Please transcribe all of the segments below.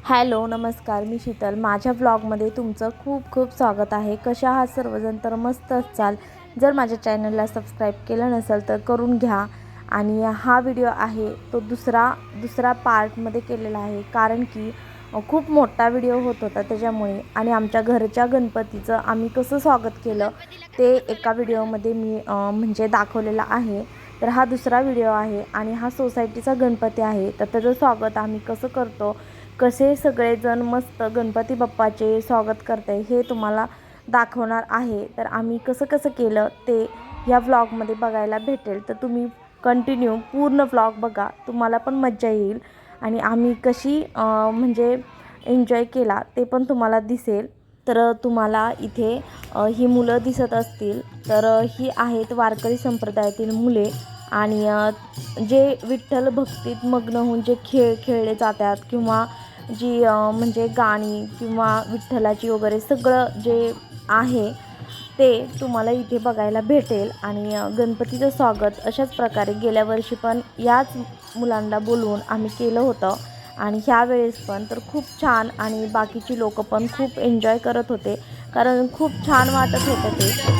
Hello नमस्कार, मी शीतल. माझ्या व्लॉगमध्ये तुमचं खूप खूप स्वागत आहे. कशा आहात सर्वजण? तर मस्त असाल. जर माझ्या चॅनलला सबस्क्राईब केलं नसेल तर करून घ्या. आणि हा व्हिडिओ आहे तो दुसरा पार्टमध्ये केलेला आहे, कारण की खूप मोठा व्हिडिओ होत होता त्याच्यामुळे. आणि आमच्या घरच्या गणपतीचं आम्ही कसं स्वागत केलं ते एका व्हिडिओमध्ये मी म्हणजे दाखवलेला आहे. तर हा दुसरा व्हिडिओ आहे आणि हा सोसायटीचा गणपती आहे. तर त्याचं स्वागत आम्ही कसं करतो, कसे सगळेजण मस्त गणपती बाप्पाचे स्वागत करते हे तुम्हाला दाखवणार आहे. तर आम्ही कसं कसं केलं ते या व्लॉगमध्ये बघायला भेटेल. तर तुम्ही कंटिन्यू पूर्ण व्लॉग बघा, तुम्हाला पण मज्जा येईल. आणि आम्ही कशी म्हणजे एन्जॉय केला ते पण तुम्हाला दिसेल. तर तुम्हाला इथे ही मुलं दिसत असतील, तर ही आहेत वारकरी संप्रदायातील मुले. आणि जे विठ्ठल भक्तीत मग्न होऊन जे खेळ खेळले जातात, किंवा जी म्हणजे गाणी किंवा विठ्ठलाची वगैरे सगळं जे आहे ते तुम्हाला इथे बघायला भेटेल. आणि गणपतीचं स्वागत अशाच प्रकारे गेल्या वर्षी पण याच मुलांना बोलवून आम्ही केलं होतं. आणि ह्या वेळेस पण तर खूप छान, आणि बाकीची लोक पण खूप एन्जॉय करत होते, कारण खूप छान वाटत होतं ते.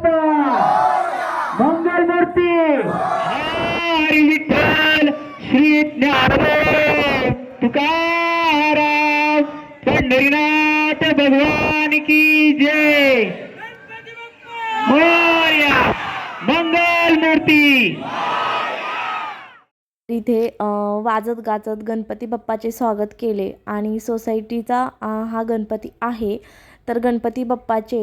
बाप्पा मंगलमूर्ती हरी विठ्ठल श्री ज्ञानदेव तुकाराम पंढरीनाथ भगवान की जय मोरया मंगलमूर्ती। इथे वाजत गाजत गणपती बाप्पाचे स्वागत केले आणि सोसायटीचा हा गणपती आहे। तर गणपती बाप्पाचे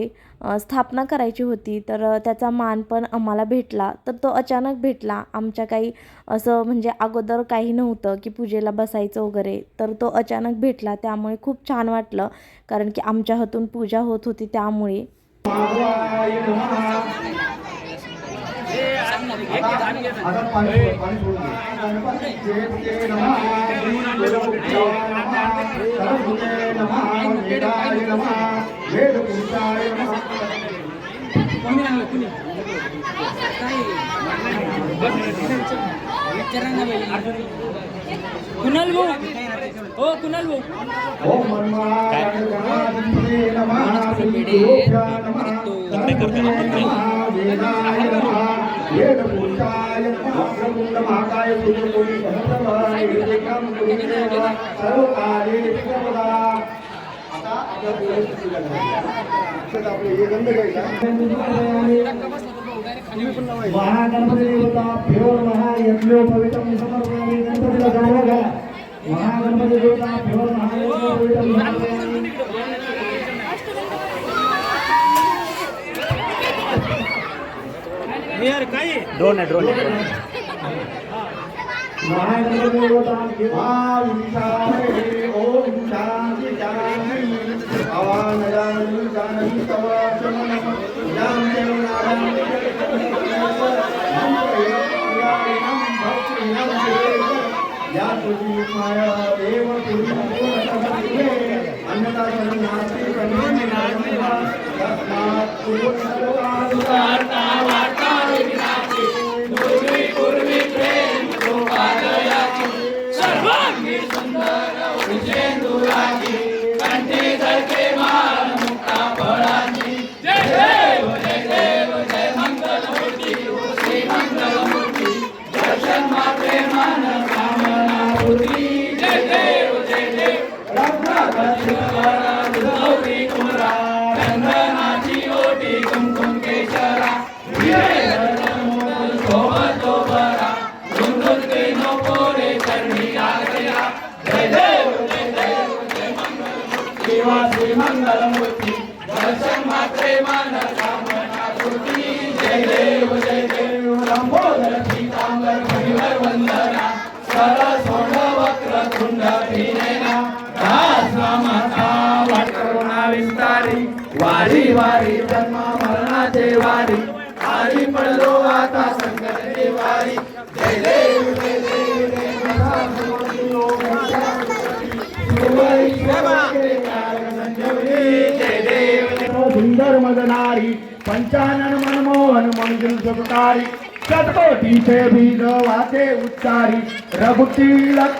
स्थापना करायची होती, तर त्याचा मान पण आम्हाला भेटला। तर तो अचानक भेटला, आमच्या काही असं म्हणजे अगोदर काही नव्हतं की पूजेला बसायचं वगैरे, तर तो अचानक भेटला। त्यामुळे खूप छान वाटलं, कारण की आमच्या हातून पूजा होत होती त्यामुळे। कुणाल भाऊ हो कुणाल भाऊ महागणपती देवता फिरोर महायज्ञो पवित्रम समर्पयामि। गणपतीला गाणं घ्या। महागणपती देवता फिरोर महायज्ञो पवित्रम समर्पयामि। ड्रोन है महागणपती देवता विशाले ओम शांति शांति आवान जानी जानी तव चमन नाम देव नाम या तुझी माया देव तुझी अन्नदा नास्ति कन्या नास्ति तस्मात् पूर्णवादुकारता वार्ता विनाशि पूर्वी पूर्वी प्रेम गोपालयाची सर्वांगी सुंदर उजेंदुराची कंठी धरके माल मुक्ता फळांची जय देव जय मंगलमूर्ती श्री मंगलमूर्ती दर्शन मात्रे मन कामना पूर्ती जय देव रत्नाकरी गौरी कुमरा रंगनाची ओटी कुमकुम केशरा सोबतो बरा गुंगुन के नो पोरे चरणी आ गया जय देव जय मंगलमूर्ती श्री मंगलमूर्ती दर्शन मात्रे मन कामना पूर्ती जय देव लंबोदर पीतांबर परिवर वंदना सरसोण वक्र तुंड भीनेना दास नामाचा वाटकरुणा विस्तारी वारी वारी जन्म मरणाचे वारी आरी पडलो आता संकट वारी जय देव सुंदर मदनारी पंचानन मनमोहन मंगल सुखकारी शतकोटी से बीज वाचे उच्चारी रघुती लक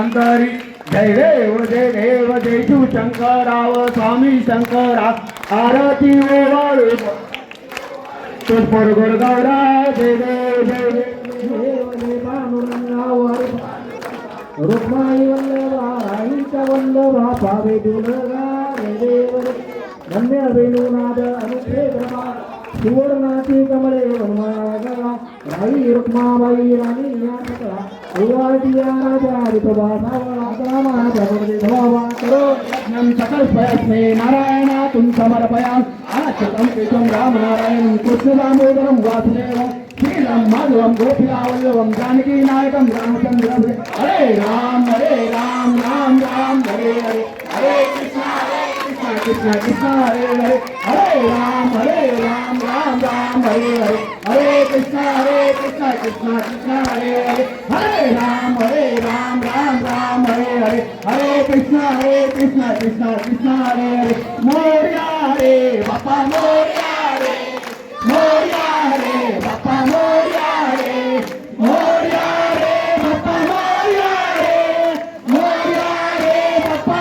अंतरी जय देव जय शिव शंकराव स्वामी शंकरा आरती ओवाळू तुझपर गुरगौरा जय देव रुक्माई वल्लभा राईचा वल्लभा पावे दुर्गा जय देव धन्य वेणुनाद अनुग्रह सुवर्णाची कमळे वनमाला राई रुक्माबाई राणी या सकला उवाटिया राजा ऋतुवासावा रामान प्रभुदे धवावा करो यज्ञं सकल प्रयत्ने नारायणा तुम समर्पयाम आच्युतं केशवं राम नारायणं कृष्ण दामोदरं वासुदेवं श्रीराम माधवं गोपिकावल्लभं जानकी नायकं रामचंद्रं हरे राम राम राम हरे हरे हरे कृष्ण कृष्ण कृष्ण हरे हरे हरे राम राम राम हरे हरे हरे कृष्ण कृष्ण कृष्ण हरे हरे हरे राम राम हरे हरे हरे कृष्ण कृष्ण कृष्ण हरे हरे मोरया रे बापा मोरया रे बापा मोरया रे बापा मोरया रे बापा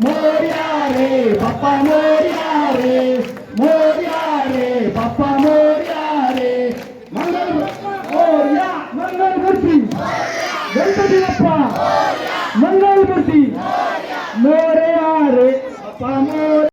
मोरया रे बापा मोरया रे बाप्पा मोरया रे मंगल मोरया मंगलमूर्ती गणपती बाप्पा मंगलमूर्ती मोरया रे बाप्पा